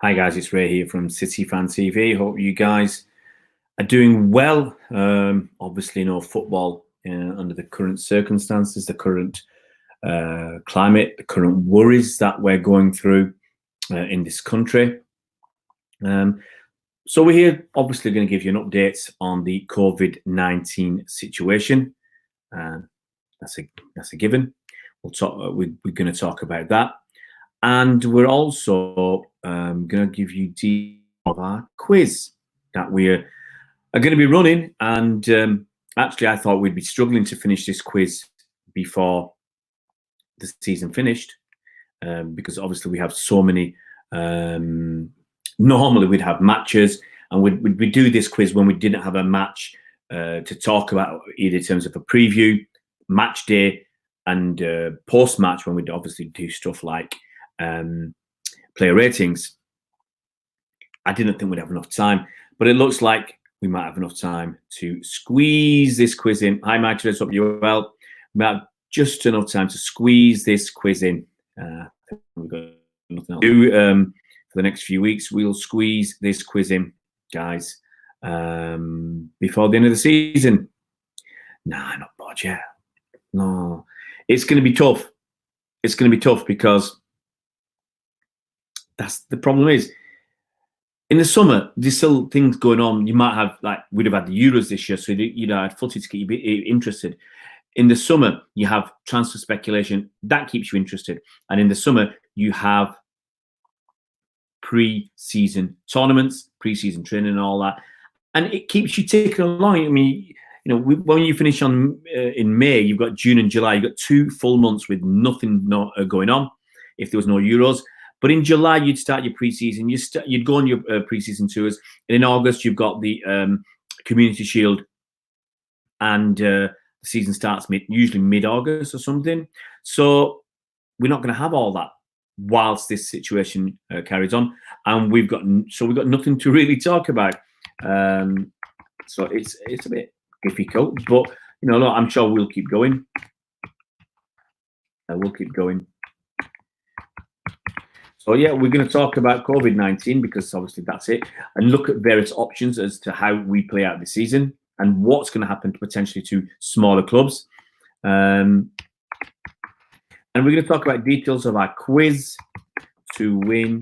Hi guys, it's Ray here from City Fan TV. Hope you guys are doing well. Obviously, no football under the current circumstances, the current climate, the current worries that we're going through in this country. So we're here, obviously, going to give you an update on the COVID-19 situation. That's a given. We'll talk. We're going to talk about that. And we're also going to give you details of our quiz that we are going to be running. And actually, I thought we'd be struggling to finish this quiz before the season finished, because obviously we have so many. Normally, we'd have matches, and we'd do this quiz when we didn't have a match to talk about, either in terms of a preview, match day, and post-match, when we'd obviously do stuff like player ratings. I didn't think we'd have enough time, but it looks like we might have enough time to squeeze this quiz in. Hi, Mike, let's hope you're well. We might have just enough time to squeeze this quiz in. We've got nothing else to do for the next few weeks. We'll squeeze this quiz in, guys, before the end of the season. Nah, not bad yet. No, it's going to be tough. It's going to be tough because that's the problem. Is in the summer there's still things going on. You might have, like, we'd have had the Euros this year, so you'd had footy to get you interested. In the summer you have transfer speculation that keeps you interested, and in the summer you have pre-season tournaments, pre-season training, and all that, and it keeps you ticking along. I mean, you know, when you finish on in May, you've got June and July. You've got 2 full months with nothing going on if there was no Euros. But in July, you'd start your pre-season. You'd go on your pre-season tours. And in August, you've got the Community Shield, and the season starts usually mid-August or something. So we're not going to have all that whilst this situation carries on, and we've got nothing to really talk about. So it's a bit difficult, but you know, look, I'm sure we'll keep going. We'll keep going. So yeah, we're going to talk about COVID-19 because obviously that's it, and look at various options as to how we play out the season and what's going to happen potentially to smaller clubs. And we're going to talk about details of our quiz to win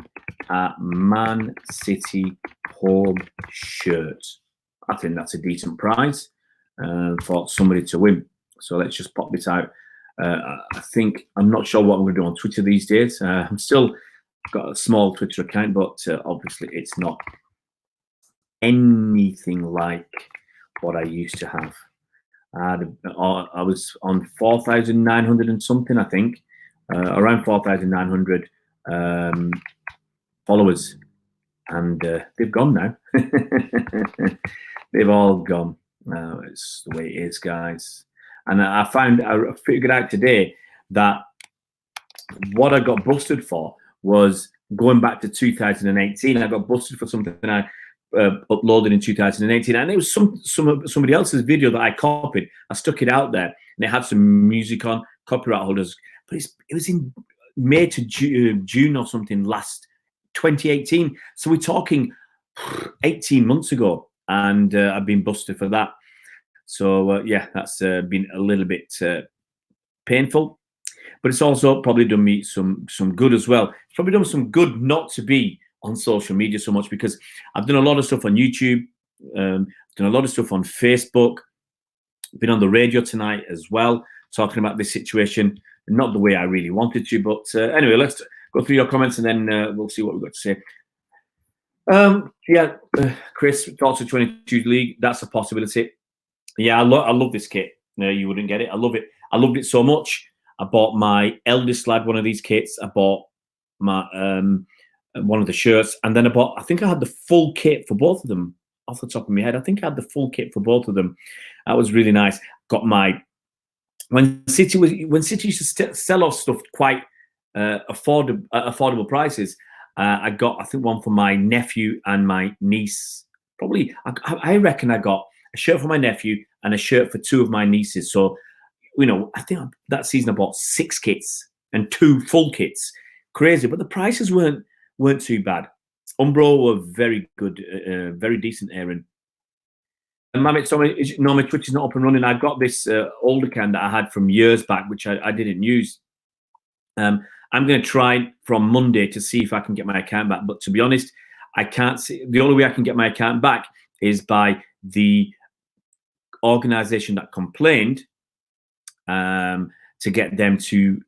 a Man City home shirt. I think that's a decent prize for somebody to win. So let's just pop this out. I'm not sure what I'm going to do on Twitter these days. I'm still got a small Twitter account, but obviously it's not anything like what I used to have. I was on 4,900 and something, I think, around 4,900 followers, and they've gone now. They've all gone. It's the way it is, guys. And I figured out today that what I got busted for was going back to 2018. I got busted for something I uploaded in 2018, and it was somebody else's video that I copied. I stuck it out there, and it had some music on, copyright holders. But it was in May to June or something last 2018. So we're talking 18 months ago, and I've been busted for that. So yeah, that's been a little bit painful, but it's also probably done me some good as well. It's probably done some good not to be on social media so much, because I've done a lot of stuff on YouTube, done a lot of stuff on Facebook, been on the radio tonight as well, talking about this situation. Not the way I really wanted to, but anyway, let's go through your comments, and then we'll see what we've got to say. Chris, thoughts of 22 League, that's a possibility. Yeah, I love this kit. No, you wouldn't get it. I love it. I loved it so much. I bought my eldest lad one of these kits. I bought my one of the shirts, and then I think I had the full kit for both of them off the top of my head. I think I had the full kit for both of them. That was really nice. Got my when City used to sell off stuff quite affordable prices. I got, I think, one for my nephew and my niece. Probably, I reckon I got a shirt for my nephew and a shirt for 2 of my nieces. So, you know, I think that season I bought 6 kits and 2 full kits. Crazy, but the prices weren't too bad. Umbro were very good, very decent, Aaron. And my Twitch is not up and running. I got this old account that I had from years back, which I didn't use. I'm going to try from Monday to see if I can get my account back. But to be honest, I can't see. The only way I can get my account back is by the organization that complained, to get them to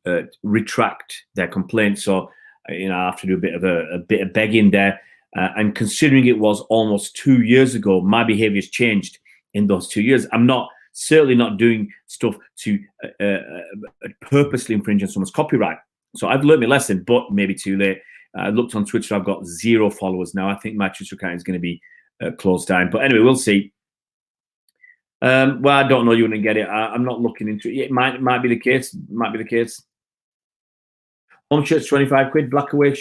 retract their complaint. So I have to do a bit of begging there. And considering it was almost 2 years ago, my behavior's changed in those 2 years. I'm certainly not doing stuff to purposely infringe on someone's copyright. So I've learned my lesson, but maybe too late. I looked on Twitter. I've got 0 followers now. I think my Twitter account is going to be closed down. But anyway, we'll see. Well, I don't know. You wouldn't get it. I'm not looking into it. It might be the case. Might be the case. Home shirt's 25 quid. Black away.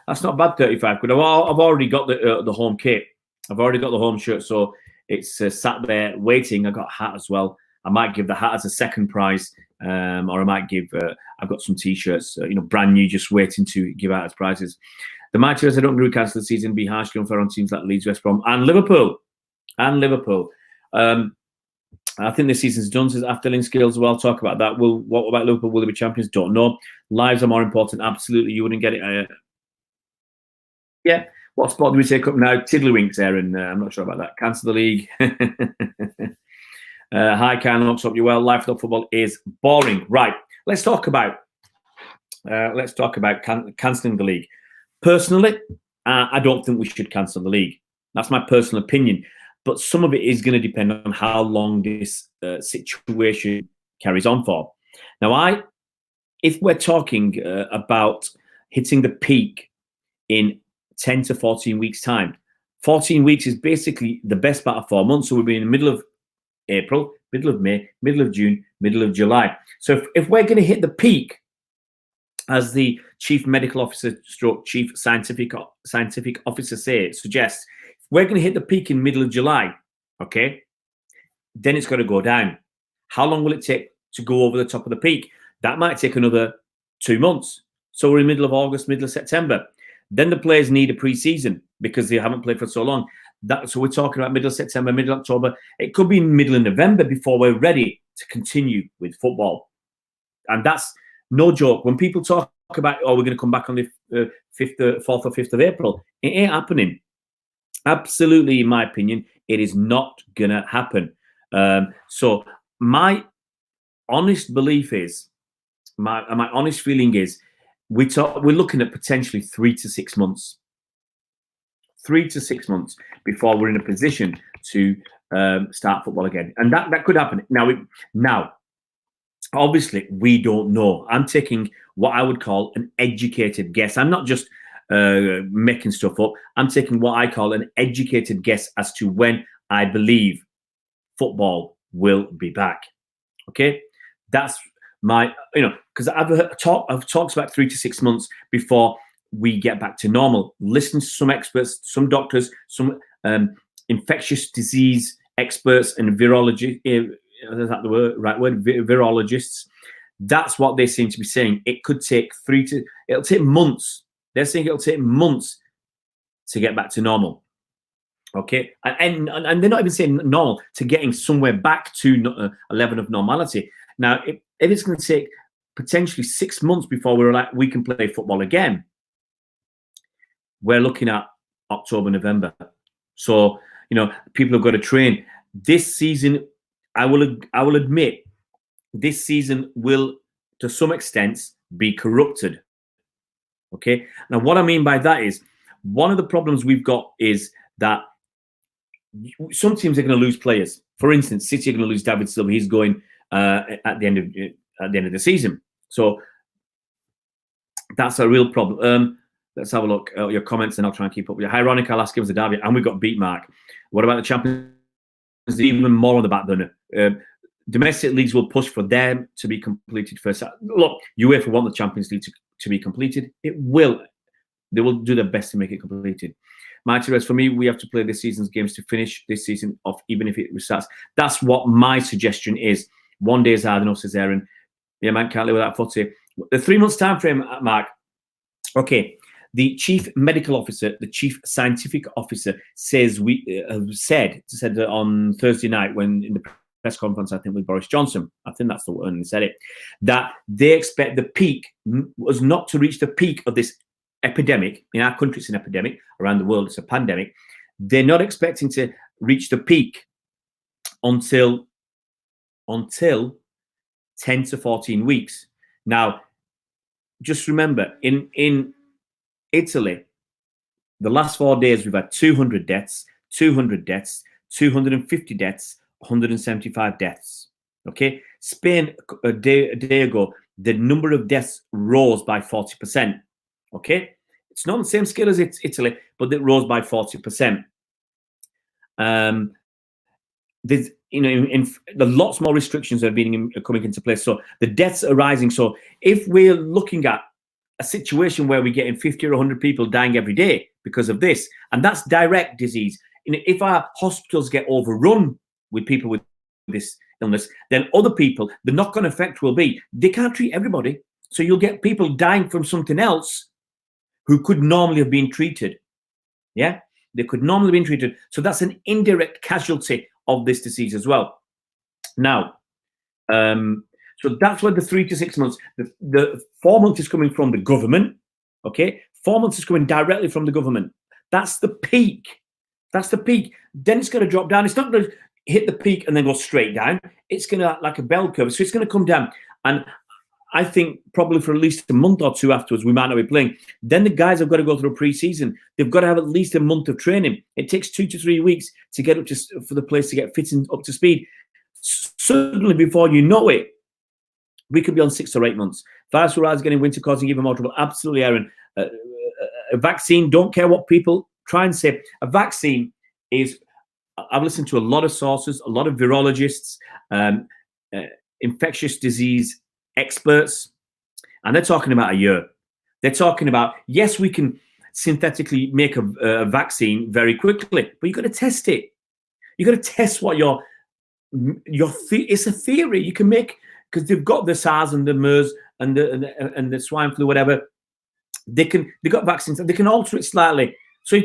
That's not bad. 35 quid. I've already got the home kit. I've already got the home shirt, so it's sat there waiting. I got a hat as well. I might give the hat as a second prize, or I might give. I've got some T-shirts, brand new, just waiting to give out as prizes. The Mighty Reds, I don't agree with cancel the season. Be harshly unfair on teams like Leeds, West Brom, and Liverpool. I think this season's done, says Afterling Skills. Well, talk about that. What about Liverpool? Will they be champions? Don't know. Lives are more important. Absolutely. You wouldn't get it. Yeah. What spot do we take up now? Tiddlywinks, Aaron. I'm not sure about that. Cancel the league. Hi, Karen. Looks up you well. Life without football is boring. Right. Let's talk about cancelling the league. Personally, I don't think we should cancel the league. That's my personal opinion. But some of it is going to depend on how long this situation carries on for. Now, if we're talking about hitting the peak in 10 to 14 weeks' time, 14 weeks is basically the best part of 4 months. So we'll be in the middle of April, middle of May, middle of June, middle of July. So if we're going to hit the peak, as the chief medical officer / chief scientific officer suggests, we're going to hit the peak in middle of July, okay? Then it's got to go down. How long will it take to go over the top of the peak? That might take another 2 months. So we're in middle of August, middle of September. Then the players need a pre-season because they haven't played for so long. So we're talking about middle of September, middle of October. It could be middle of November before we're ready to continue with football. And that's no joke. When people talk about, we're going to come back on the 4th or 5th of April, it ain't happening. Absolutely, in my opinion, it is not going to happen. So my honest belief is, my honest feeling is, we're looking at potentially 3 to 6 months. 3 to 6 months before we're in a position to start football again. And that could happen. Now, obviously, we don't know. I'm taking what I would call an educated guess. I'm not just making stuff up. I'm taking what I call an educated guess as to when I believe football will be back. Okay, that's my, because I've talked about 3 to 6 months before we get back to normal. Listen to some experts, some doctors, some infectious disease experts and virology. Is that the right word? Virologists. That's what they seem to be saying. It could take it'll take months. They're saying it'll take months to get back to normal. Okay, and they're not even saying normal, to getting somewhere back to a level of normality. Now, if it's going to take potentially 6 months before we can play football again, we're looking at October, November. So people have got to train. This season, I will admit, this season will, to some extent, be corrupted. Okay. Now, what I mean by that is, one of the problems we've got is that some teams are going to lose players. For instance, City are going to lose David Silva. He's going at the end of the season. So that's a real problem. Let's have a look at your comments, and I'll try and keep up with you. Ironic, I'll ask him as a derby, and we've got beat Mark. What about the Champions League? Even more on the back burner. Domestic leagues will push for them to be completed first. Look, UEFA want the Champions League to be completed. It will. They will do their best to make it completed. Mighty Reds, for me, we have to play this season's games to finish this season off, even if it restarts. That's what my suggestion is. 1 day is hard enough, says Aaron. Yeah, man, can't live without footy. The 3 months time frame, Mark. Okay, the chief medical officer, the chief scientific officer says said on Thursday night when in the press conference, I think with Boris Johnson, I think that's the one he said it, that they expect the peak was not to reach the peak of this epidemic. In our country, it's an epidemic. Around the world, it's a pandemic. They're not expecting to reach the peak until 10 to 14 weeks. Now, just remember, in Italy, the last 4 days, we've had 200 deaths, 200 deaths, 250 deaths, 175 deaths. Okay? Spain, a day ago, the number of deaths rose by 40%. Okay? It's not on the same scale as Italy, but it rose by 40%. There's, lots more restrictions are coming into place. So the deaths are rising. So if we're looking at a situation where we're getting 50 or 100 people dying every day because of this, and that's direct disease. If our hospitals get overrun with people with this illness, then other people, the knock-on effect will be they can't treat everybody. So you'll get people dying from something else who could normally have been treated. Yeah, they could normally have been treated. So that's an indirect casualty of this disease as well. Now, so that's where the 3 to 6 months, the 4 months is coming from the government. Okay, 4 months is coming directly from the government. That's the peak. That's the peak. Then it's going to drop down. It's not going to hit the peak and then go straight down. It's going to like a bell curve. So it's going to come down. And I think probably for at least a month or two afterwards, we might not be playing. Then the guys have got to go through a pre-season. They've got to have at least a month of training. It takes 2 to 3 weeks to get up for the place to get fitting up to speed. Suddenly, before you know it, we could be on 6 or 8 months. Virus will rise again in winter, causing even more trouble. Absolutely, Aaron. A vaccine, don't care what people try and say. A vaccine is, I've listened to a lot of sources, a lot of virologists, infectious disease experts, and they're talking about a year. They're talking about, yes, we can synthetically make a vaccine very quickly, but you've got to test it. You've got to test what it's a theory you can make, because they've got the SARS and the MERS and the swine flu, whatever. They've got vaccines, they can alter it slightly. So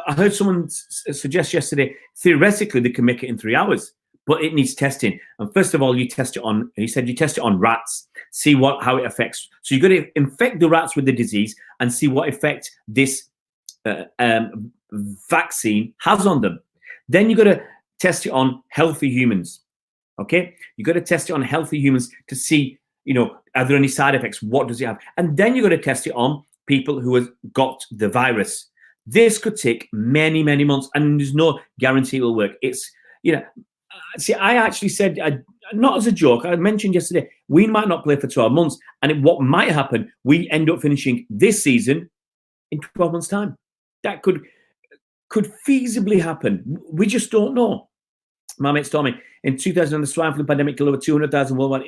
I heard someone suggest yesterday, theoretically, they can make it in 3 hours, but it needs testing. And first of all, you test it on, he said, you test it on rats, see how it affects. So you've got to infect the rats with the disease and see what effect this vaccine has on them. Then you've got to test it on healthy humans. Okay, you've got to test it on healthy humans to see, are there any side effects? What does it have? And then you've got to test it on people who have got the virus. This could take many, many months, and there's no guarantee it will work. It's, see, I actually said, not as a joke, I mentioned yesterday, we might not play for 12 months. And what might happen, we end up finishing this season in 12 months' time. That could feasibly happen. We just don't know. My mate told me, in 2000, the swine flu pandemic killed over 200,000 worldwide.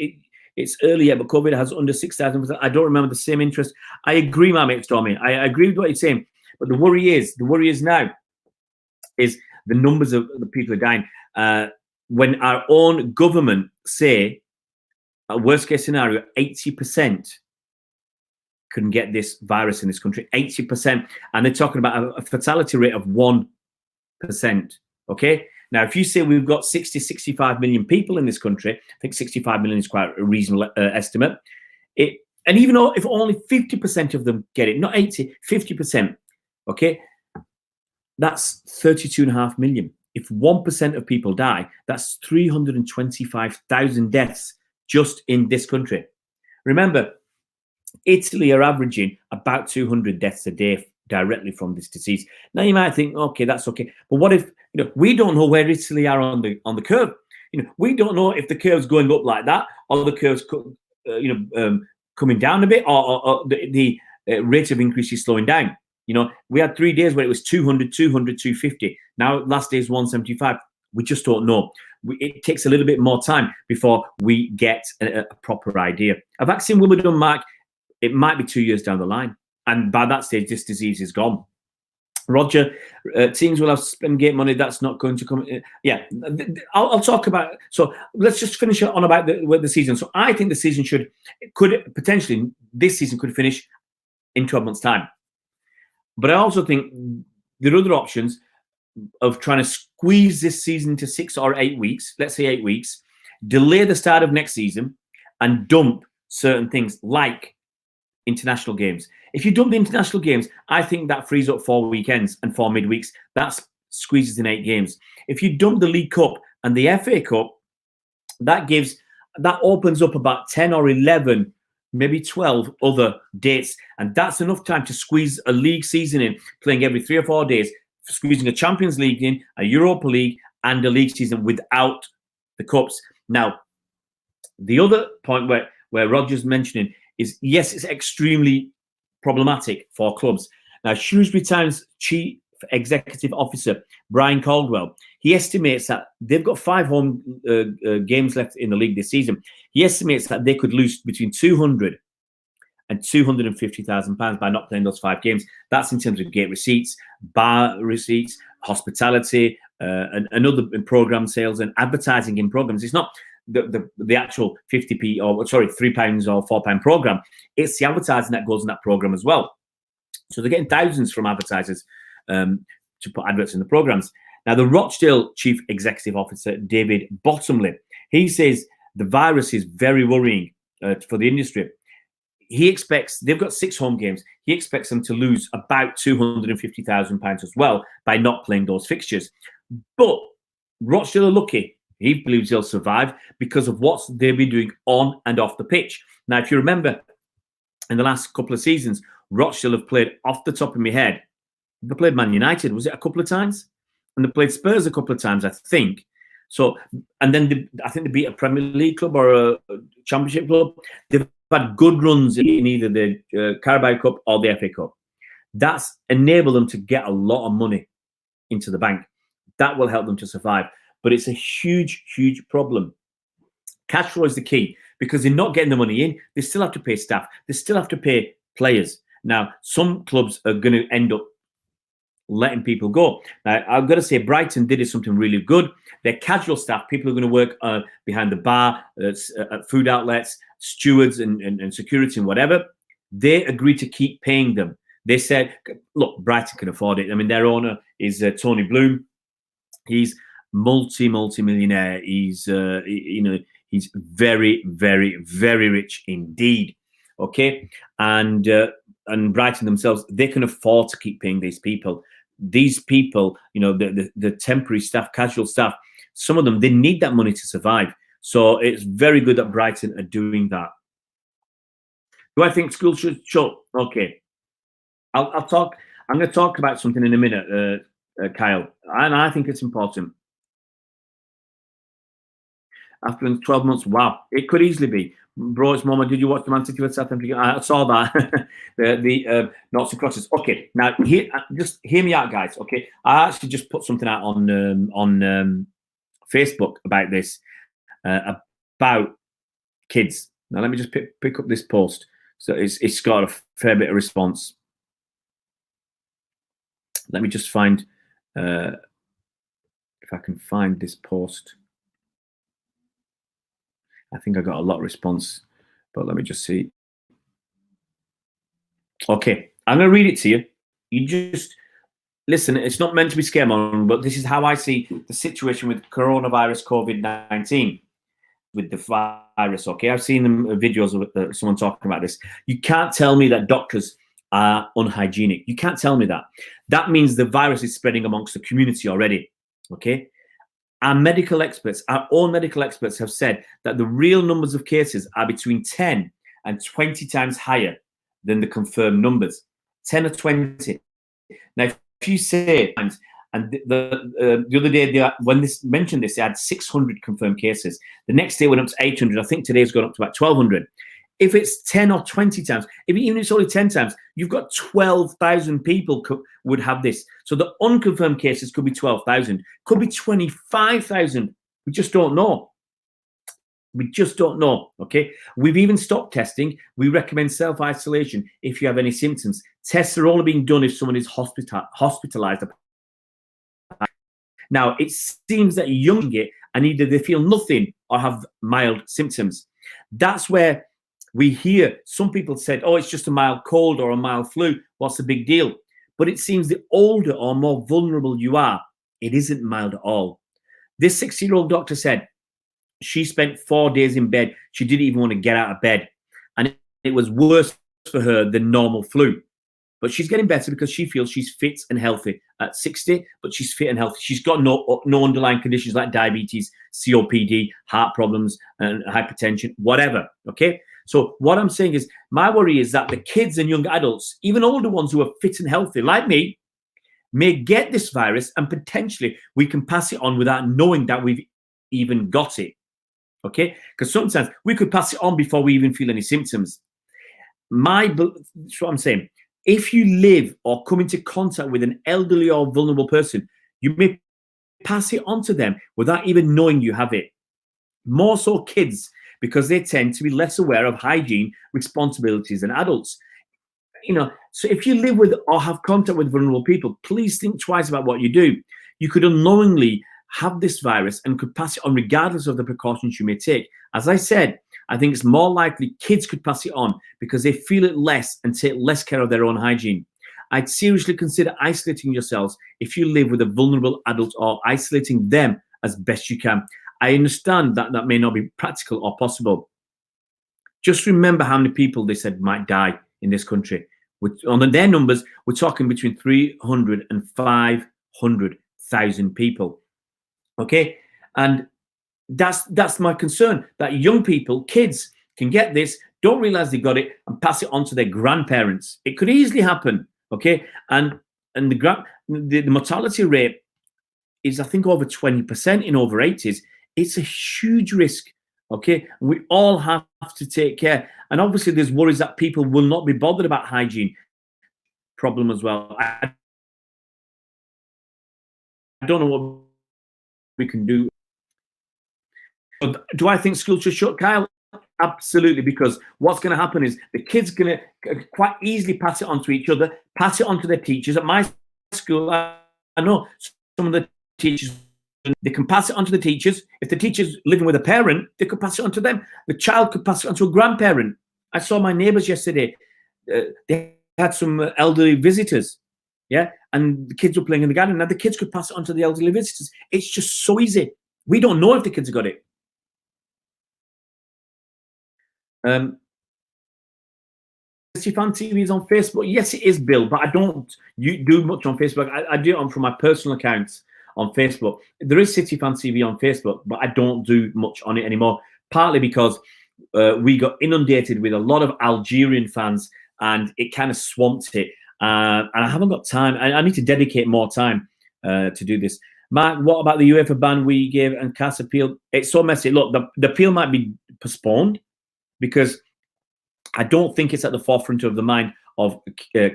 It's early yet, but COVID has under 6,000. I don't remember the same interest. I agree, my mate told me. I agree with what you're saying. But the worry is now is the numbers of the people who are dying. When our own government say, a worst case scenario, 80% couldn't get this virus in this country, 80%. And they're talking about a fatality rate of 1%. Okay? Now, if you say we've got 65 million people in this country, I think 65 million is quite a reasonable estimate. And even if only 50% of them get it, not 80, 50%, okay, that's 32.5 million. If 1% of people die, that's 325,000 deaths just in this country. Remember, Italy are averaging about 200 deaths a day directly from this disease. Now you might think, okay, that's okay. But what if, we don't know where Italy are on the curve. We don't know if the curve's going up like that, or the curve's coming down a bit, or the rate of increase is slowing down. We had 3 days where it was 200, 200, 250. Now last day is 175. We just don't know. It takes a little bit more time before we get a proper idea. A vaccine will be done, Mark. It might be 2 years down the line. And by that stage, this disease is gone. Roger, teams will have spend gate money. That's not going to come. Yeah, I'll talk about. So let's just finish on about the season. So I think the season could potentially, this season could finish in 12 months' time. But I also think there are other options of trying to squeeze this season to 6 or 8 weeks, let's say 8 weeks, delay the start of next season, and dump certain things like international games. If you dump the international games, I think that frees up 4 weekends and 4 midweeks. That squeezes in 8 games. If you dump the League Cup and the FA Cup, that opens up about 10 or 11, maybe 12 other dates, and that's enough time to squeeze a league season in, playing every 3 or 4 days, squeezing a Champions League in, a Europa League, and a league season without the cups. Now, the other point where Roger's mentioning is, yes, it's extremely problematic for clubs. Now, Shrewsbury Town's chief executive officer, Brian Caldwell, he estimates that they've got 5 home games left in the league this season. He estimates that they could lose between 200 and 250,000 pounds by not playing those 5 games. That's in terms of gate receipts, bar receipts, hospitality, and other program sales and advertising in programs. It's not the actual 50p or sorry, £3 or £4 program. It's the advertising that goes in that program as well. So they're getting thousands from advertisers to put adverts in the programs. Now, the Rochdale Chief Executive Officer, David Bottomley, he says the virus is very worrying for the industry. He expects, they've got 6 home games, he expects them to lose about £250,000 as well by not playing those fixtures. But Rochdale are lucky. He believes they'll survive because of what they've been doing on and off the pitch. Now, if you remember, in the last couple of seasons, Rochdale have played, off the top of my head, they played Man United, was it a couple of times? And they played Spurs a couple of times, I think. So, and then I think they beat a Premier League club or a Championship club. They've had good runs in either the Carabao Cup or the FA Cup. That's enabled them to get a lot of money into the bank. That will help them to survive. But it's a huge, huge problem. Cash flow is the key because they're not getting the money in. They still have to pay staff. They still have to pay players. Now, some clubs are going to end up letting people go. Now, I've got to say, Brighton did something really good. Their casual staff, people who are going to work behind the bar, at food outlets, stewards and security and whatever, they agreed to keep paying them. They said, look, Brighton can afford it. I mean, their owner is Tony Bloom. He's multi-millionaire. He's, he's very, very, very rich indeed. Okay. And Brighton themselves, they can afford to keep paying these people. These people, the temporary staff, casual staff, some of them, they need that money to survive. So it's very good that Brighton are doing that. Do I think schools should shut? Okay. I'll talk. I'm going to talk about something in a minute, Kyle, and I think it's important. After 12 months, wow, it could easily be. Bro, it's Mama, did you watch the Man City with South Africa? I saw that. the Knots and Crosses. Okay, now just hear me out, guys. Okay, I actually just put something out on Facebook about this, about kids. Now let me just pick up this post. So it's got a fair bit of response. Let me just find if I can find this post. I think I got a lot of response, but let me just see. Okay, I'm going to read it to you. You just listen. It's not meant to be scaremongering, but this is how I see the situation with coronavirus, COVID-19, with the virus. Okay, I've seen videos of someone talking about this. You can't tell me that doctors are unhygienic. You can't tell me that. That means the virus is spreading amongst the community already. Okay. Our medical experts, our own medical experts have said that the real numbers of cases are between 10 and 20 times higher than the confirmed numbers. 10 or 20. Now, if you say, and the other day, when this mentioned this, they had 600 confirmed cases. The next day went up to 800. I think today's gone up to about 1,200. If it's 10 or 20 times, even if it's only 10 times, you've got 12,000 people would have this. So the unconfirmed cases could be 12,000, could be 25,000. We just don't know. We just don't know, okay? We've even stopped testing. We recommend self-isolation if you have any symptoms. Tests are only being done if someone is hospitalized. Now, it seems that young get, and either they feel nothing or have mild symptoms. That's where we hear some people said, oh, it's just a mild cold or a mild flu. What's the big deal? But it seems the older or more vulnerable you are, it isn't mild at all. This 60-year-old doctor said she spent 4 days in bed. She didn't even want to get out of bed. And it was worse for her than normal flu. But she's getting better because she feels she's fit and healthy at 60, but she's fit and healthy. She's got no underlying conditions like diabetes, COPD, heart problems, and hypertension, whatever. Okay. So what I'm saying is, my worry is that the kids and young adults, even older ones who are fit and healthy, like me, may get this virus, and potentially we can pass it on without knowing that we've even got it. Okay. Because sometimes we could pass it on before we even feel any symptoms. That's what I'm saying. If you live or come into contact with an elderly or vulnerable person, you may pass it on to them without even knowing you have it. More so kids, because they tend to be less aware of hygiene responsibilities than adults. So if you live with or have contact with vulnerable people, please think twice about what you do. You could unknowingly have this virus and could pass it on regardless of the precautions you may take. As I said, I think it's more likely kids could pass it on because they feel it less and take less care of their own hygiene. I'd seriously consider isolating yourselves if you live with a vulnerable adult, or isolating them as best you can. I understand that that may not be practical or possible. Just remember how many people they said might die in this country. On their numbers, we're talking between 300 and 500,000 people. Okay? And that's my concern, that young people, kids, can get this, don't realize they got it, and pass it on to their grandparents. It could easily happen. Okay? And the mortality rate is, I think, over 20% in over 80s. It's a huge risk. Okay, we all have to take care. And obviously there's worries that people will not be bothered about hygiene problem as well. I don't know what we can do. Do I think schools should shut, Kyle? Absolutely, because what's going to happen is the kids going to quite easily pass it on to each other, pass it on to their teachers. At my school, I know some of the teachers, they can pass it on to the teachers. If the teacher's living with a parent, they could pass it on to them. The child could pass it on to a grandparent. I saw my neighbors yesterday. They had some elderly visitors, yeah, and the kids were playing in the garden. Now the kids could pass it on to the elderly visitors. It's just so easy. We don't know if the kids have got it. Fan TV is on Facebook. Yes, it is, Bill, but I don't do much on Facebook. I do it from my personal accounts on Facebook. There is City Fan TV on Facebook, but I don't do much on it anymore, partly because we got inundated with a lot of Algerian fans and it kind of swamped it. And I haven't got time. I need to dedicate more time to do this. Mark, what about the UEFA ban we gave and CAS appeal? It's so messy. Look, the appeal might be postponed because I don't think it's at the forefront of the mind of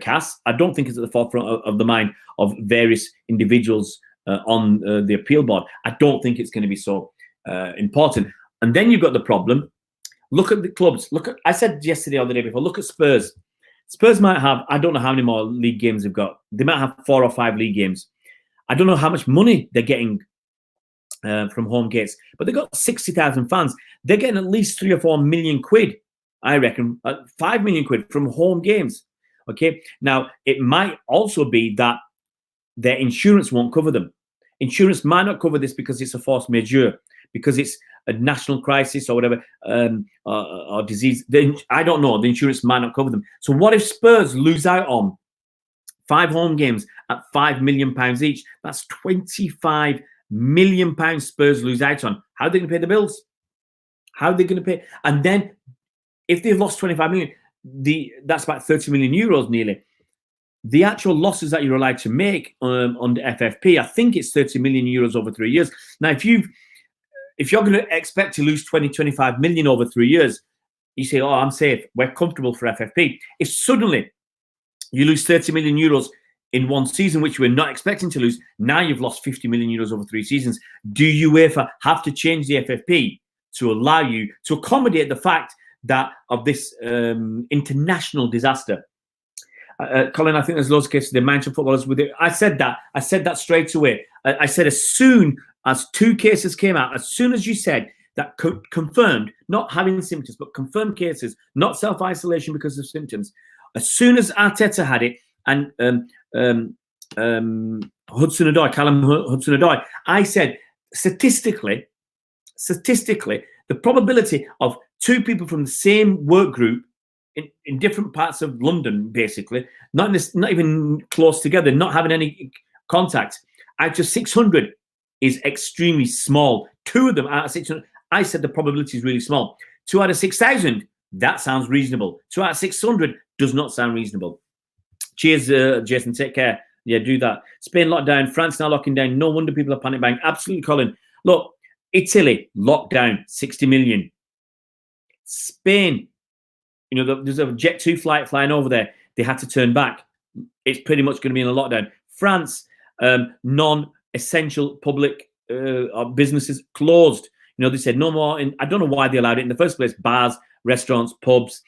CAS. I don't think it's at the forefront of the mind of various individuals on the appeal board. I don't think it's going to be so important. And then you've got the problem. Look at the clubs. I said yesterday or the day before, look at Spurs. Spurs might have, I don't know how many more league games they've got. They might have 4 or 5 league games. I don't know how much money they're getting from home gates, but they've got 60,000 fans. They're getting at least 3 or 4 million quid, I reckon, 5 million quid from home games. Okay. Now, it might also be that their insurance won't cover them. Insurance might not cover this because it's a force majeure, because it's a national crisis or whatever, or disease. I don't know. The insurance might not cover them. So what if Spurs lose out on 5 home games at £5 million each? That's £25 million Spurs lose out on. How are they going to pay the bills? How are they going to pay? And then if they've lost 25 million, that's about 30 million euros nearly. The actual losses that you're allowed to make under FFP, I think it's 30 million euros over 3 years. Now, if you're going to expect to lose 25 million over 3 years, you say, oh, I'm safe, we're comfortable for FFP. If suddenly you lose 30 million euros in one season, which you were not expecting to lose, now you've lost 50 million euros over 3 seasons. Do UEFA have to change the FFP to allow you to accommodate the fact that of this international disaster? Colin, I think there's loads of cases. The amount of footballers with it. I said that straight away. I said as soon as 2 cases came out, as soon as you said that confirmed, not having symptoms, but confirmed cases, not self-isolation because of symptoms. As soon as Arteta had it and Hudson-Odoi, Callum Hudson-Odoi. I said statistically, the probability of two people from the same work group in different parts of London, basically, not even close together, not having any contact, out of 600 is extremely small. Two of them out of 600, I said the probability is really small. 2 out of 6,000, that sounds reasonable. 2 out of 600 does not sound reasonable. Cheers, Jason. Take care. Yeah, do that. Spain lockdown. France now locking down. No wonder people are panic buying. Absolutely, Colin. Look, Italy lockdown, 60 million. Spain, there's a Jet 2 flight flying over there. They had to turn back. It's pretty much going to be in a lockdown. France, non-essential public businesses closed. They said no more. I don't know why they allowed it in the first place. Bars, restaurants, pubs,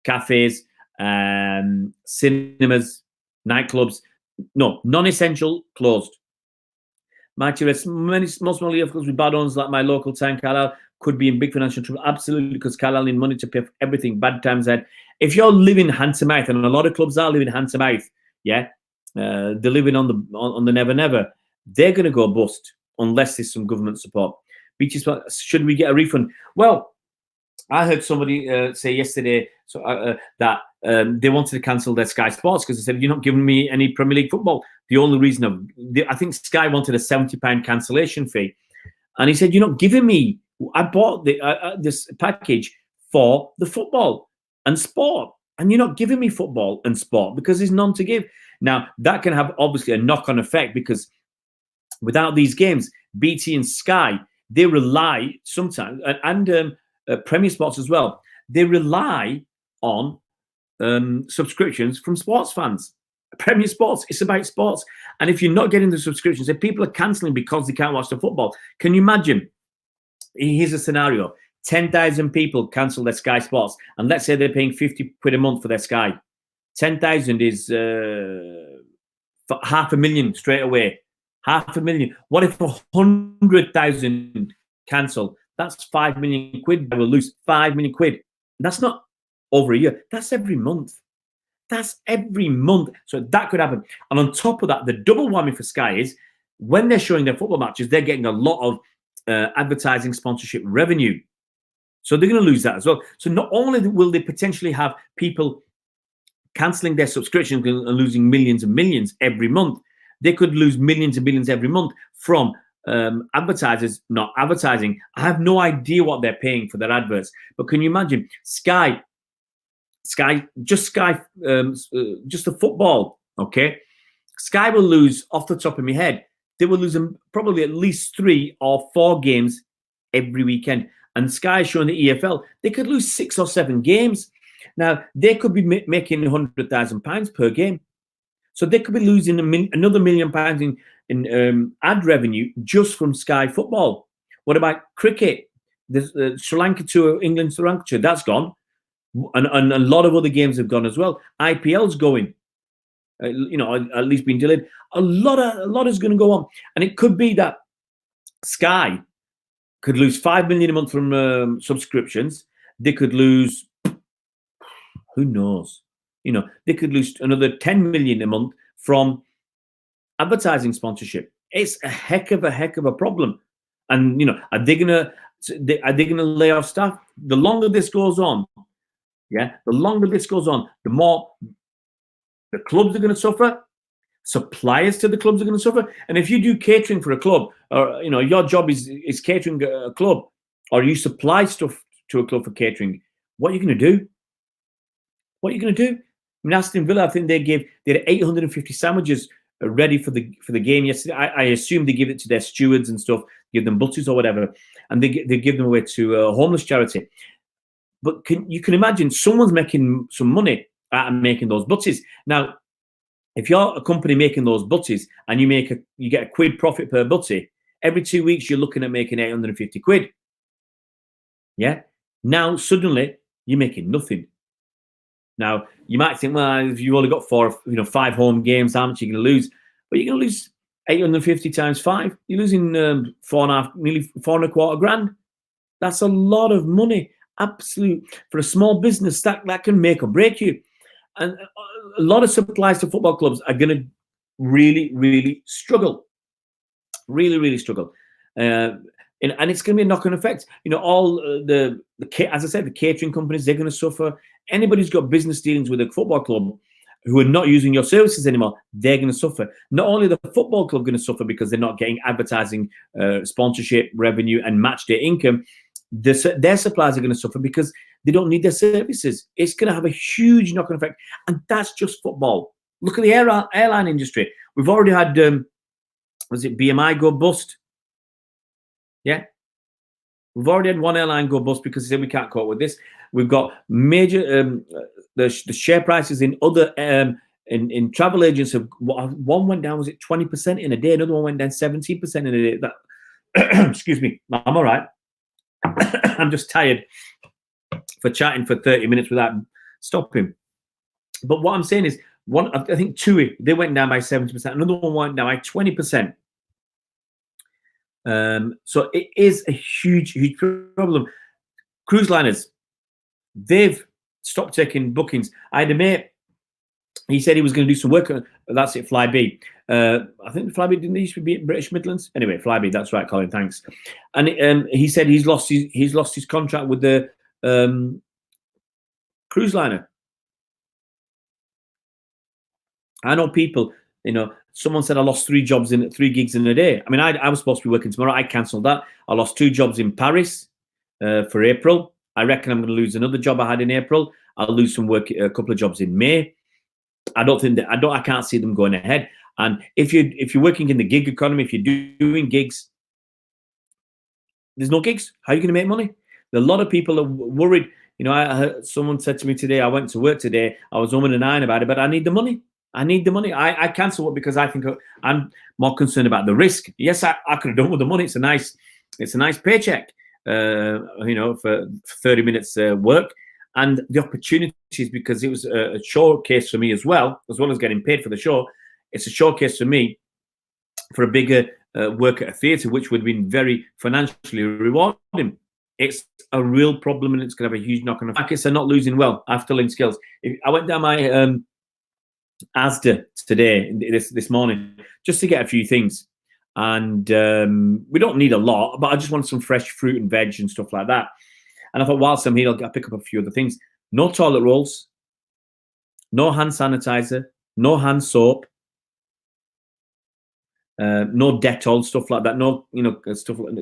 cafes, cinemas, nightclubs. No, non-essential closed. Mighty Reds, most small of course with bad ones like my local town, Carlisle, could be in big financial trouble. Absolutely, because Carlisle need money to pay for everything. Bad times ahead. If you're living hand to mouth, and a lot of clubs are living hand to mouth, yeah, they're living on the never never. They're going to go bust unless there's some government support. Beaches, should we get a refund? Well, I heard somebody say yesterday that they wanted to cancel their Sky Sports because they said, you're not giving me any Premier League football. The only reason I think Sky wanted a £70 cancellation fee. And he said, you're not giving me, I bought this package for the football and sport. And you're not giving me football and sport because there's none to give. Now, that can have obviously a knock-on effect because without these games, BT and Sky, they rely sometimes, and Premier Sports as well, they rely on subscriptions from sports fans. Premier Sports, it's about sports. And if you're not getting the subscriptions, if people are cancelling because they can't watch the football, can you imagine? Here's a scenario. 10,000 people cancel their Sky Sports, and let's say they're paying 50 quid a month for their Sky. 10,000 is $500,000 straight away. $500,000. What if 100,000 cancel? That's 5 million quid. They will lose 5 million quid. That's not over a year. That's every month. That's every month. So that could happen. And on top of that, the double whammy for Sky is when they're showing their football matches, they're getting a lot of advertising sponsorship revenue. So they're going to lose that as well. So not only will they potentially have people cancelling their subscriptions and losing millions and millions every month, they could lose millions and millions every month from advertisers not advertising. I have no idea what they're paying for their adverts, but can you imagine just the football? Okay, Sky will lose, off the top of my head, they will lose probably at least 3 or 4 games every weekend. And Sky showing the EFL, they could lose 6 or 7 games. Now they could be making £100,000 per game. So they could be losing another £1 million in ad revenue just from Sky Football. What about cricket? There's Sri Lanka tour, England Sri Lanka tour, that's gone, and a lot of other games have gone as well. IPL's going, at least being delayed. A lot is going to go on, and it could be that Sky could lose 5 million a month from subscriptions. They could lose, who knows? They could lose another 10 million a month from advertising sponsorship. It's a heck of a problem. And are they gonna lay off staff? The longer this goes on, the more the clubs are going to suffer. Suppliers to the clubs are going to suffer. And if you do catering for a club, or your job is catering a club, or you supply stuff to a club for catering, what are you going to do? What are you going to do? I mean, Aston Villa, I think they had 850 sandwiches ready for the game yesterday. I assume they give it to their stewards and stuff, give them butters or whatever, and they give them away to a homeless charity. But you can imagine someone's making some money out of making those butters. Now, if you're a company making those butters and you get a quid profit per butty, every 2 weeks you're looking at making 850 quid. Yeah. Now suddenly you're making nothing. Now, you might think, well, if you've only got 5 home games, how much are you going to lose? But you're going to lose 850 times 5. You're losing nearly 4.25 grand. That's a lot of money. Absolute. For a small business, that can make or break you. And a lot of supplies to football clubs are going to really struggle, really struggle. And it's going to be a knock-on effect. All as I said, the catering companies, they're going to suffer. Anybody who's got business dealings with a football club who are not using your services anymore, they're going to suffer. Not only the football club going to suffer because they're not getting advertising, sponsorship revenue, and match day income. Their suppliers are going to suffer because they don't need their services. It's going to have a huge knock-on effect, and that's just football. Look at the airline industry. We've already had, was it BMI go bust? Yeah, we've already had one airline go bust because they said we can't cope with this. We've got major the share prices in other in travel agents have, one went down, was it 20% in a day? Another one went down 17% in a day. That excuse me, I'm all right. I'm just tired for chatting for 30 minutes without stopping. But what I'm saying is, I think TUI, they went down by 70%. Another one went down by 20%. So it is a huge problem. Cruise liners, they've stopped taking bookings. I had a mate, he said he was going to do some work. That's it, Flybe. I think Flybe didn't used to be British Midlands. Anyway, Flybe, that's right, Colin. Thanks. And he said he's lost his contract with the cruise liner. I know people. Someone said I lost 3 gigs in a day. I mean, I was supposed to be working tomorrow. I cancelled that. I lost 2 jobs in Paris for April. I reckon I'm going to lose another job I had in April. I'll lose some work, a couple of jobs in May. I can't see them going ahead. And if you're working in the gig economy, if you're doing gigs, there's no gigs. How are you going to make money? A lot of people are worried. I heard someone said to me today, I went to work today. I was umming and ahhing about it, but I need the money. I cancel it because I think I'm more concerned about the risk. Yes, I could have done with the money. It's a nice paycheck, for 30 minutes work, and the opportunities, because it was a showcase for me as well as getting paid for the show. It's a showcase for me for a bigger work at a theatre, which would have been very financially rewarding. It's a real problem, and it's going to have a huge knock-on effect. Markets are not losing well after Link Skills. I went down my Asda today, this morning, just to get a few things, and we don't need a lot, but I just want some fresh fruit and veg and stuff like that. And I thought, whilst I'm here, I'll pick up a few other things. No toilet rolls, no hand sanitizer, no hand soap, no Dettol, stuff like that. No, stuff like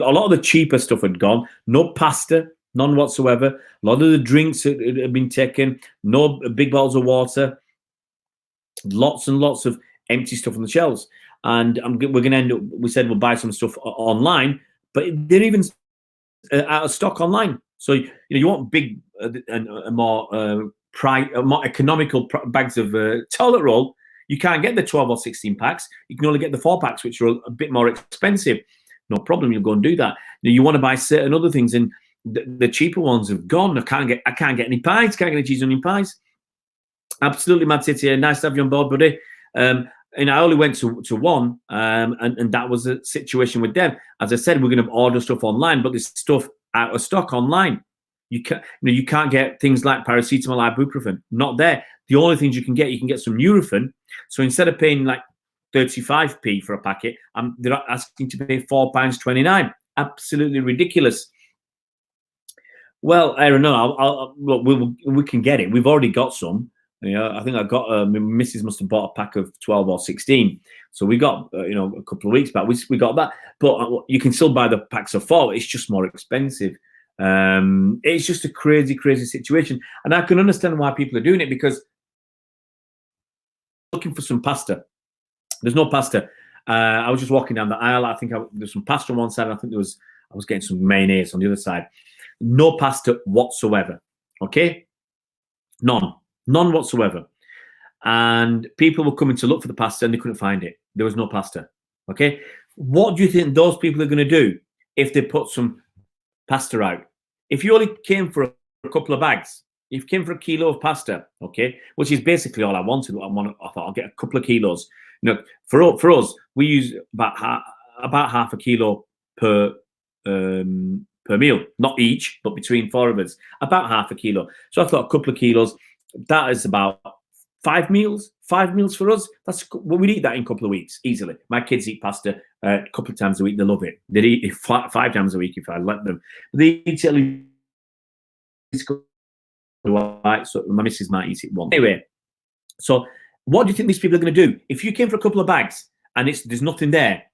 a lot of the cheaper stuff had gone. No pasta, none whatsoever. A lot of the drinks had been taken. No big bottles of water. Lots and lots of empty stuff on the shelves. And we're going to end up, we said we'll buy some stuff online, but they're even out of stock online. So you want big and more economical bags of toilet roll. You can't get the 12 or 16 packs. You can only get the 4 packs, which are a bit more expensive. No problem, you'll go and do that. You want to buy certain other things, and the cheaper ones have gone. I can't get any pies. Can't get any cheese onion pies. Absolutely mad city. Nice to have you on board, buddy. And I only went to one, and that was a situation with them. As I said, we're going to order stuff online, but there's stuff out of stock online. You can't get things like paracetamol, ibuprofen. Not there. The only things you can get some Nurofen. So instead of paying like 35p for a packet, they're asking to pay £4.29. Absolutely ridiculous. Well, I don't know. We can get it. We've already got some. I think I got. Mrs. must have bought a pack of 12 or 16. So we got, a couple of weeks back. We got that, but you can still buy the packs of 4. It's just more expensive. It's just a crazy situation, and I can understand why people are doing it, because looking for some pasta. There's no pasta. I was just walking down the aisle. I think there's some pasta on one side. And I think I was getting some mayonnaise on the other side. No pasta whatsoever. Okay, none whatsoever. And people were coming to look for the pasta, and they couldn't find it. There was no pasta. Okay, what do you think those people are going to do if they put some pasta out? If you only came for a couple of bags, if you came for a kilo of pasta, okay, which is basically all I wanted. I thought I'll get a couple of kilos. For us, we use about half a kilo per meal, not each, but between 4 of us, about half a kilo. So I thought a couple of kilos. That is about 5 meals for us. Well, we'd eat that in a couple of weeks easily. My kids eat pasta a couple of times a week. They love it. They'd eat it 5 times a week if I let them. They eat at least. So my missus might eat it once. Anyway, so what do you think these people are going to do? If you came for a couple of bags and there's nothing there,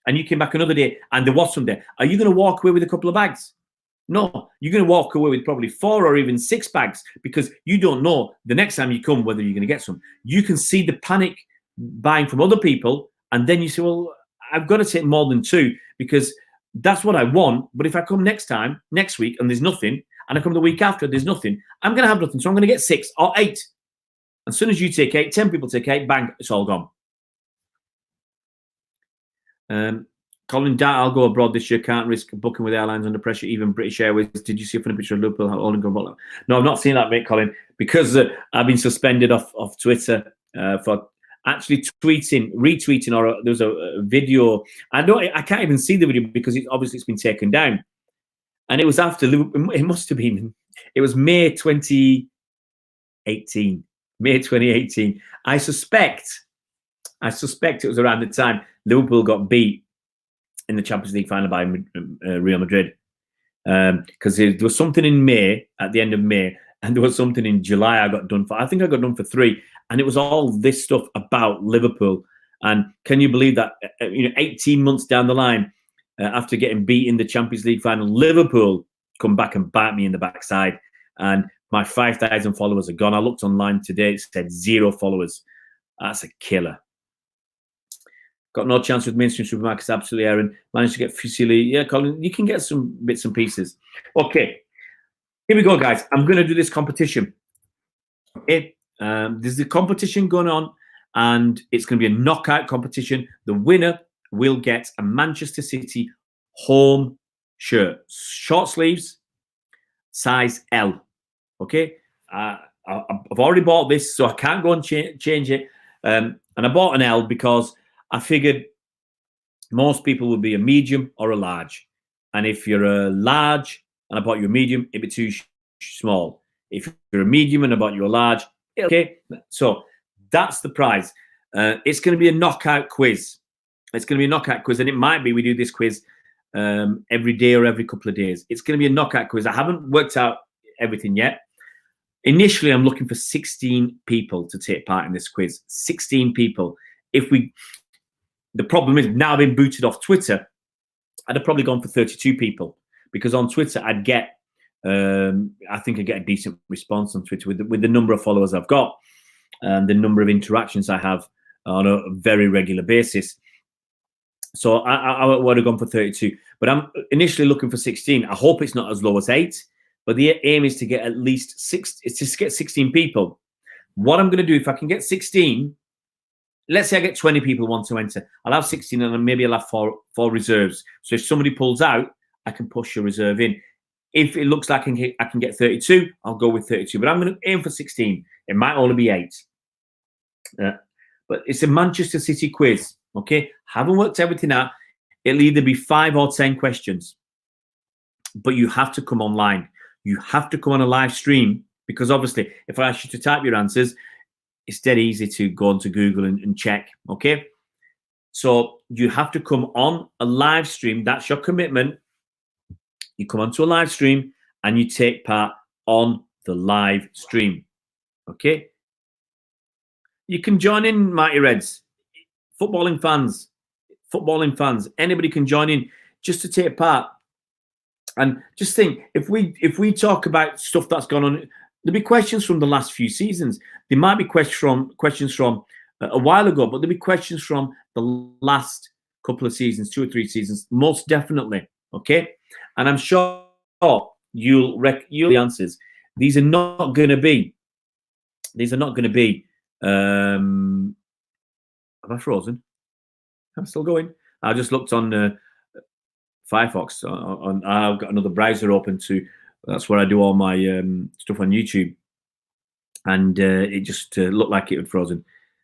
and you came back another day and there was some there, are you going to walk away with a couple of bags? No, you're going to walk away with probably 4 or even 6 bags, because you don't know the next time you come whether you're going to get some. You can see the panic buying from other people, and then you say, well, I've got to take more than 2 because that's what I want. But if I come next week, and there's nothing, and I come the week after, there's nothing, I'm going to have nothing. So I'm going to get 6 or 8. As soon as you take 8, 10 people take 8, bang, it's all gone. Colin, I'll go abroad this year. Can't risk booking with airlines under pressure, even British Airways. Did you see a funny picture of Liverpool? No, I've not seen that, mate, Colin, because I've been suspended off Twitter for actually retweeting, or there was a video. I can't even see the video because it's been taken down. And it was after Liverpool. It must have been. It was May 2018. May 2018. I suspect it was around the time Liverpool got beat in the Champions League final by Real Madrid, because there was something in May, at the end of May, and there was something in July I got done for. I think I got done for 3, and it was all this stuff about Liverpool. And can you believe that 18 months down the line, after getting beat in the Champions League final, Liverpool come back and bite me in the backside, and my 5,000 followers are gone. I looked online today; it said 0 followers. That's a killer. Got no chance with mainstream supermarkets, absolutely, Aaron. Managed to get Fusilli. Yeah, Colin, you can get some bits and pieces. Okay, here we go, guys. I'm going to do this competition. Okay, there's the competition going on, and it's going to be a knockout competition. The winner will get a Manchester City home shirt, short sleeves, size L. Okay, I've already bought this, so I can't go and change it. And I bought an L because I figured most people would be a medium or a large. And if you're a large and I bought you a medium, it'd be too small. If you're a medium and I bought you a large, okay. So that's the prize. It's going to be a knockout quiz. It's going to be a knockout quiz. And it might be we do this quiz every day or every couple of days. It's going to be a knockout quiz. I haven't worked out everything yet. Initially, I'm looking for 16 people to take part in this quiz. 16 people. The problem is, now I've been booted off Twitter, I'd have probably gone for 32 people, because on Twitter I'd get, I think I'd get a decent response on Twitter with the number of followers I've got and the number of interactions I have on a very regular basis. So I would have gone for 32, but I'm initially looking for 16. I hope it's not as low as 8, but the aim is to get at least 6. It's just get 16 people. What I'm going to do, if I can get 16. Let's say I get 20 people want to enter. I'll have 16 and maybe I'll have four reserves. So if somebody pulls out, I can push a reserve in. If it looks like I can get 32, I'll go with 32. But I'm going to aim for 16. It might only be 8. But it's a Manchester City quiz, okay? Haven't worked everything out. It'll either be 5 or 10 questions. But you have to come online. You have to come on a live stream, because obviously if I ask you to type your answers, it's dead easy to go onto Google and check, okay? So you have to come on a live stream. That's your commitment. You come onto a live stream and you take part on the live stream, okay? You can join in, Mighty Reds. Footballing fans, anybody can join in just to take part. And just think, if we talk about stuff that's gone on, there'll be questions from the last few seasons. There might be questions from a while ago, but there'll be questions from the last couple of seasons, 2 or 3 seasons, most definitely. Okay, and I'm sure you'll the answers. These are not going to be. Have I frozen? I'm still going. I just looked on Firefox. I've got another browser open too. That's where I do all my stuff on YouTube. And it just looked like it had frozen.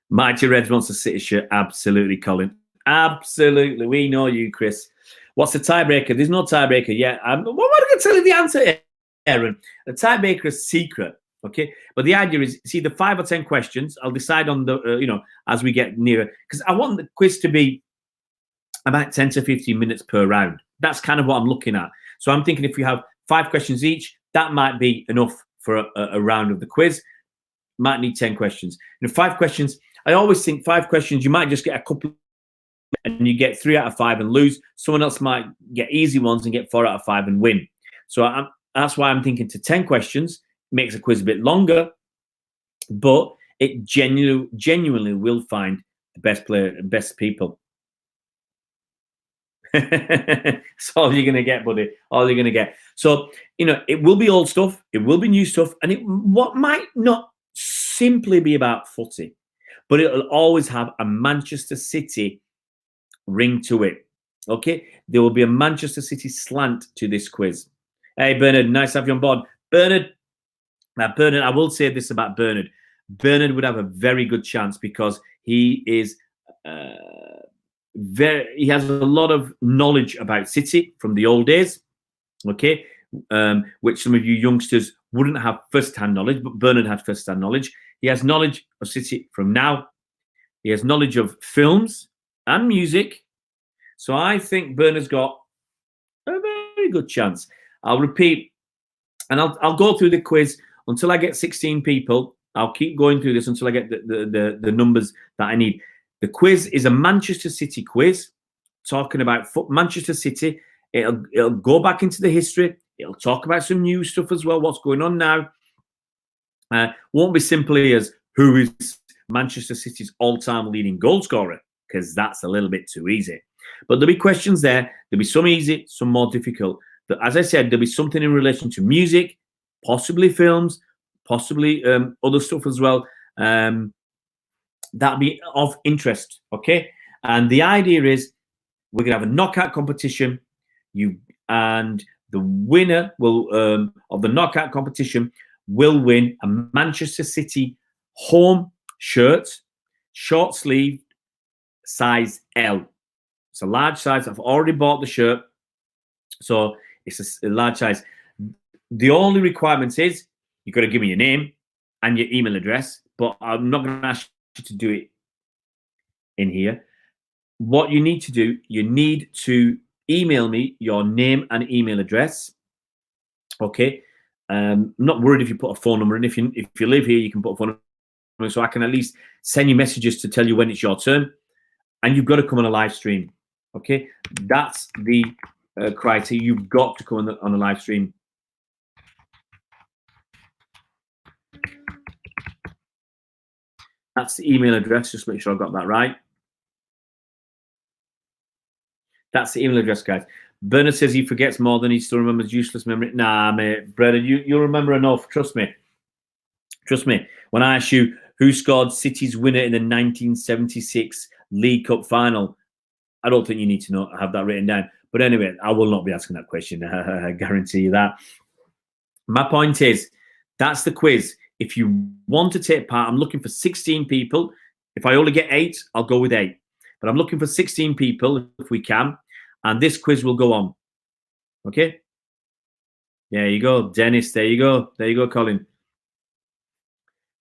Mighty Reds wants a City shirt. Absolutely, Colin. Absolutely. We know you, Chris. What's the tiebreaker? There's no tiebreaker yet. What am I going to tell you the answer, Aaron? The tiebreaker is secret. Okay, but the idea is, see, the 5 or 10 questions. I'll decide on the as we get nearer, because I want the quiz to be about 10 to 15 minutes per round. That's kind of what I'm looking at. So I'm thinking if we have 5 questions each, that might be enough for a round of the quiz. Might need 10 questions. And 5 questions, I always think 5 questions, you might just get a couple and you get 3 out of 5 and lose. Someone else might get easy ones and get 4 out of 5 and win. So that's why I'm thinking to 10 questions makes a quiz a bit longer, but it genuinely will find the best people. That's all you're going to get, buddy. All you're going to get. So, it will be old stuff. It will be new stuff. And what might not simply be about footy, but it'll always have a Manchester City ring to it. Okay? There will be a Manchester City slant to this quiz. Hey, Bernard, nice to have you on board. Bernard, I will say this about Bernard. Bernard would have a very good chance because he is he has a lot of knowledge about City from the old days, okay, which some of you youngsters wouldn't have first-hand knowledge, but Bernard has first-hand knowledge. He has knowledge of City from now. He has knowledge of films and music. So I think Bernard's got a very good chance. I'll repeat, and I'll go through the quiz until I get 16 people. I'll keep going through this until I get the numbers that I need. The quiz is a Manchester City quiz, talking about Manchester City. It'll go back into the history. It'll talk about some new stuff as well, what's going on now. Won't be simply as who is Manchester City's all-time leading goal scorer, because that's a little bit too easy. But there'll be questions there. There'll be some easy, some more difficult. But as I said, there'll be something in relation to music, possibly films, possibly other stuff as well. That'll be of interest, okay? And the idea is we're going to have a knockout competition. And the winner will of the knockout competition will win a Manchester City home shirt, short sleeve, size L. It's a large size. I've already bought the shirt, so it's a large size. The only requirement is you've got to give me your name and your email address, but I'm not going to ask you to do it in here. What you need to do, you need to email me your name and email address. Okay. I'm not worried if you put a phone number in. If you live here, you can put a phone number, so I can at least send you messages to tell you when it's your turn. And you've got to come on a live stream. Okay, that's the criteria. You've got to come on a live stream. That's the email address. Just make sure I've got that right. That's the email address, guys. Bernard says he forgets more than he still remembers. Useless memory. Nah, mate, Bernard, you'll remember enough. Trust me. Trust me. When I ask you who scored City's winner in the 1976 League Cup final, I don't think you need to have that written down. But anyway, I will not be asking that question. I guarantee you that. My point is, that's the quiz. If you want to take part, I'm looking for 16 people. If I only get 8, I'll go with 8. But I'm looking for 16 people if we can. And this quiz will go on. Okay? There you go, Dennis. There you go. There you go, Colin.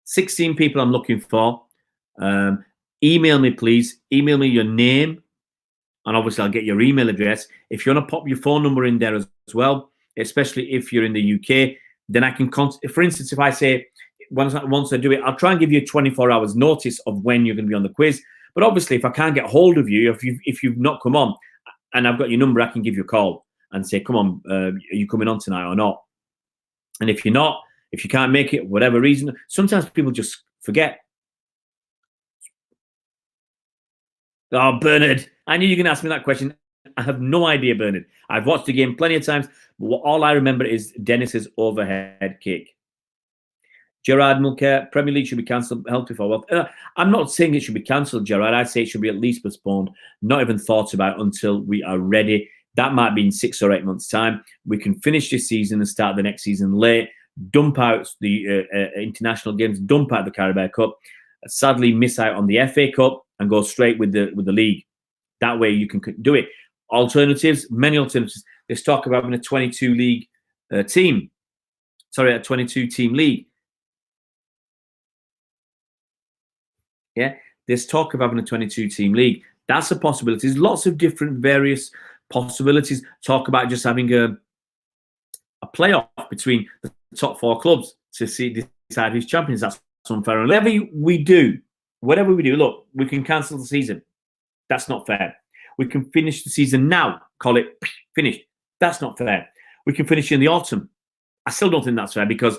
16 people I'm looking for. Email me, please. Email me your name. And obviously, I'll get your email address. If you want to pop your phone number in there as well, especially if you're in the UK, then I can, for instance, if I say, once I do it, I'll try and give you 24 hours notice of when you're going to be on the quiz. But obviously, if I can't get hold of you, if you've not come on, and I've got your number, I can give you a call and say, come on, are you coming on tonight or not? And if you're not, if you can't make it, whatever reason, sometimes people just forget. Oh, Bernard, I knew you were going to ask me that question. I have no idea, Bernard. I've watched the game plenty of times, but all I remember is Dennis's overhead kick. Gerard Mulcair, Premier League should be cancelled. Healthy for wealth. I'm not saying it should be cancelled, Gerard. I'd say it should be at least postponed, not even thought about until we are ready. That might be in 6 or 8 months' time. We can finish this season and start the next season late, dump out the international games, dump out the Carabao Cup, sadly miss out on the FA Cup, and go straight with the league. That way you can do it. Alternatives, many alternatives. Let's talk about having a 22 league team. Sorry, a 22 team league. Yeah, there's talk of having a 22-team league. That's a possibility. There's lots of different various possibilities. Talk about just having a playoff between the top 4 clubs to decide who's champions. That's unfair. And whatever we do, look, we can cancel the season. That's not fair. We can finish the season now, call it finished. That's not fair. We can finish in the autumn. I still don't think that's fair because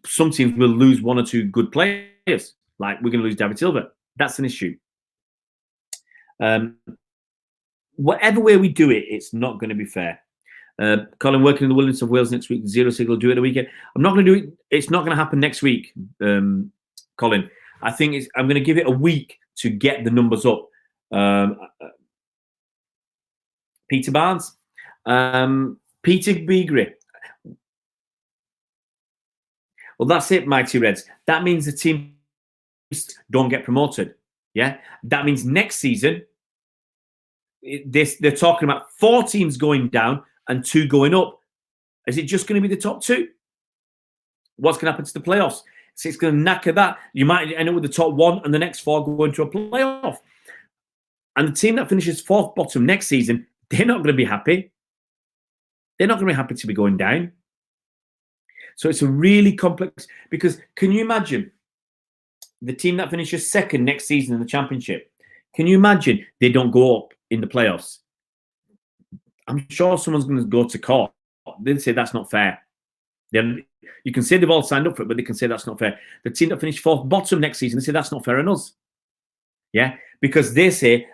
some teams will lose 1 or 2 good players. Like we're going to lose David Silva. That's an issue. Whatever way we do it, it's not going to be fair. Colin, working in the Wilderness of Wales next week, 0 signal, do it a weekend. I'm not going to do it. It's not going to happen next week, Colin. I think I'm going to give it a week to get the numbers up. Peter Barnes, Peter Beagrie. Well, that's it, Mighty Reds. That means the team don't get promoted. Yeah, that means next season they're talking about 4 teams going down and 2 going up. Is it just going to be the top 2? What's going to happen to the playoffs? So it's going to knacker that. You might end up with the top 1 and the next 4 going to a playoff. And the team that finishes 4th bottom next season, they're not going to be happy. They're not going to be happy to be going down. So it's a really complex, because can you imagine the team that finishes 2nd next season in the championship? Can you imagine they don't go up in the playoffs? I'm sure someone's going to go to court. They'll say that's not fair. You can say they've all signed up for it, but they can say that's not fair. The team that finished 4th bottom next season, they say that's not fair on us. Yeah, because they say,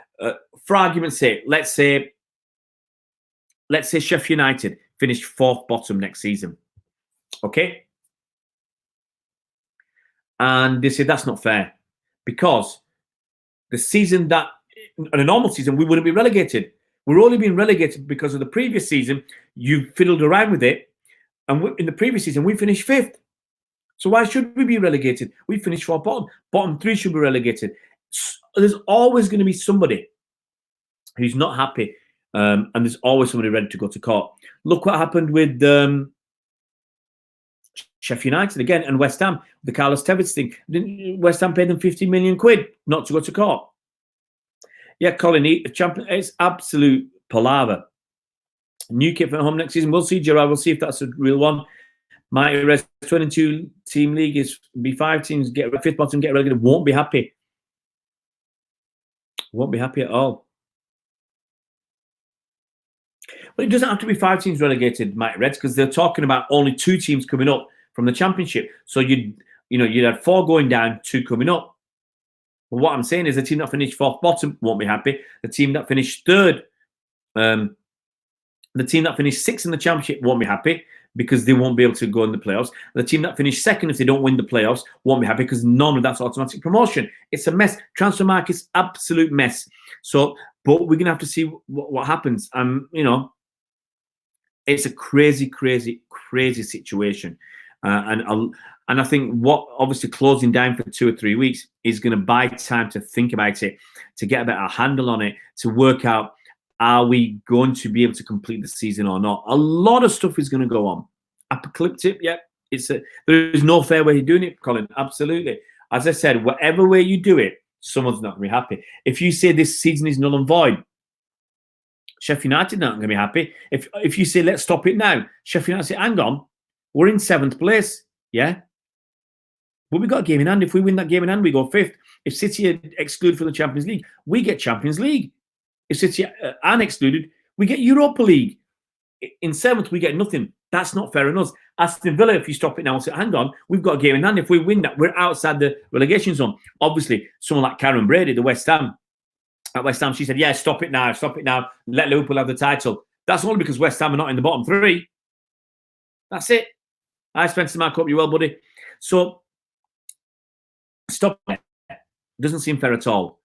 for argument's sake, let's say Sheffield United finished 4th bottom next season. Okay? And they say that's not fair because the season that, in a normal season, we wouldn't be relegated. We're only being relegated because of the previous season. You fiddled around with it. And in the previous season, we finished 5th. So why should we be relegated? We finished 4th bottom. Bottom 3 should be relegated. There's always going to be somebody who's not happy. And there's always somebody ready to go to court. Look what happened with Sheffield United again and West Ham, the Carlos Tevez thing. West Ham paid them 50 million quid not to go to court. Yeah, Colin, it's absolute palaver. New kit for home next season. We'll see, Gerard. We'll see if that's a real one. Mighty Reds 22-team league is be 5 teams, get 5th bottom, get relegated. Won't be happy. Won't be happy at all. But it doesn't have to be 5 teams relegated, Mighty Reds, because they're talking about only 2 teams coming up from the championship. So you'd have 4 going down, 2 coming up. But what I'm saying is the team that finished 4th bottom won't be happy. The team that finished 3rd, the team that finished 6th in the championship won't be happy because they won't be able to go in the playoffs. The team that finished 2nd, if they don't win the playoffs, won't be happy because none of that's automatic promotion. It's a mess. Transfer market's absolute mess. So, but we're going to have to see what happens. It's a crazy, crazy, crazy situation. And I think what obviously closing down for 2 or 3 weeks is going to buy time to think about it, to get a better handle on it, to work out, are we going to be able to complete the season or not? A lot of stuff is going to go on. Apocalyptic, yeah. There is no fair way of doing it, Colin. Absolutely. As I said, whatever way you do it, someone's not going to be happy. If you say this season is null and void, Sheffield United are not going to be happy. If you say let's stop it now, Sheffield United say, hang on, we're in 7th place, yeah? But we've got a game in hand. If we win that game in hand, we go 5th. If City are excluded from the Champions League, we get Champions League. If City aren't excluded, we get Europa League. In 7th, we get nothing. That's not fair on us. Aston Villa, if you stop it now and say, hang on, we've got a game in hand. If we win that, we're outside the relegation zone. Obviously, someone like Karen Brady, the West Ham, at West Ham, she said, yeah, stop it now, let Liverpool have the title. That's only because West Ham are not in the bottom 3. That's it. Hi, Spencer Mark, hope you're well, buddy. So, stop it. Doesn't seem fair at all.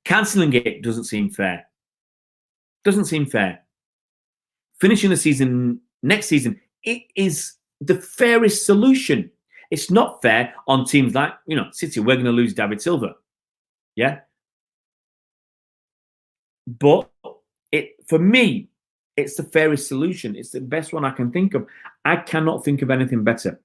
Cancelling it doesn't seem fair. Doesn't seem fair. Finishing the season next season, it is the fairest solution. It's not fair on teams like, City. We're going to lose David Silva. Yeah? But for me, it's the fairest solution. It's the best one I can think of. I cannot think of anything better.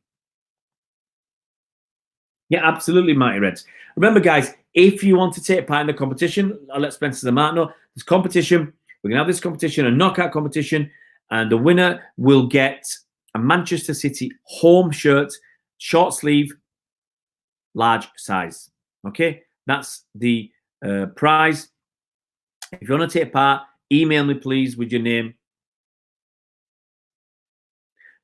Yeah, absolutely, Mighty Reds. Remember, guys, if you want to take part in the competition, I'll let Spencer the Mark know. There's competition. We're going to have this competition, a knockout competition, and the winner will get a Manchester City home shirt, short sleeve, large size. Okay, that's the prize. If you want to take part, email me, please, with your name.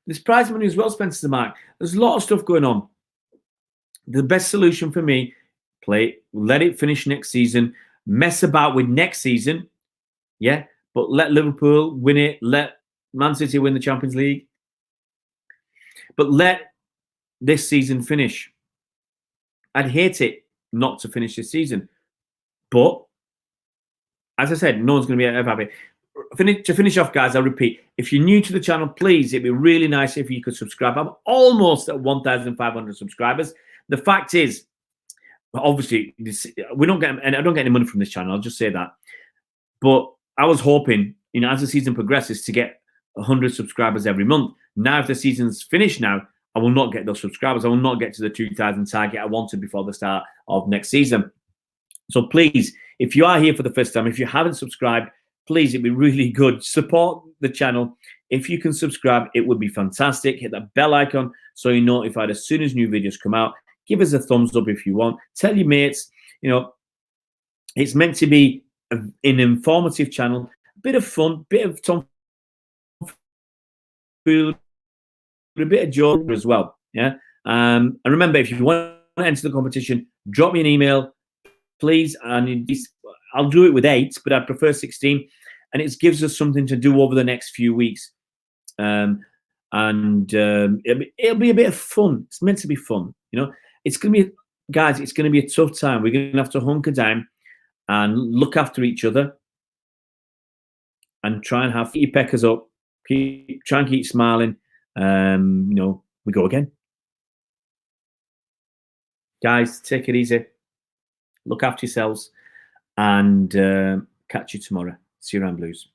There's prize money as well, Spencer the Mark. There's a lot of stuff going on. The best solution for me, let it finish next season, mess about with next season, yeah, but let Liverpool win it, let Man City win the Champions League, but let this season finish. I'd hate it not to finish this season, but as I said, no one's going to be ever happy. To finish off, guys, I'll repeat, if you're new to the channel, please, it'd be really nice if you could subscribe. I'm almost at 1,500 subscribers. The fact is, obviously, we don't get, and I don't get any money from this channel, I'll just say that. But I was hoping, as the season progresses, to get 100 subscribers every month. Now, if the season's finished now, I will not get those subscribers. I will not get to the 2,000 target I wanted before the start of next season. So please, if you are here for the first time, if you haven't subscribed, please, it'd be really good. Support the channel. If you can subscribe, it would be fantastic. Hit that bell icon so you're notified as soon as new videos come out. Give us a thumbs up if you want. Tell your mates, it's meant to be an informative channel, a bit of fun, bit of tomfoolery, a bit of joke as well. Yeah. And remember, if you want to enter the competition, drop me an email, please. And I'll do it with 8, but I prefer 16. And it gives us something to do over the next few weeks. It'll be a bit of fun. It's meant to be fun. It's going to be, guys, it's going to be a tough time. We're going to have to hunker down and look after each other and try and keep your peckers up, try and keep smiling. We go again. Guys, take it easy. Look after yourselves and catch you tomorrow. See you around, Blues.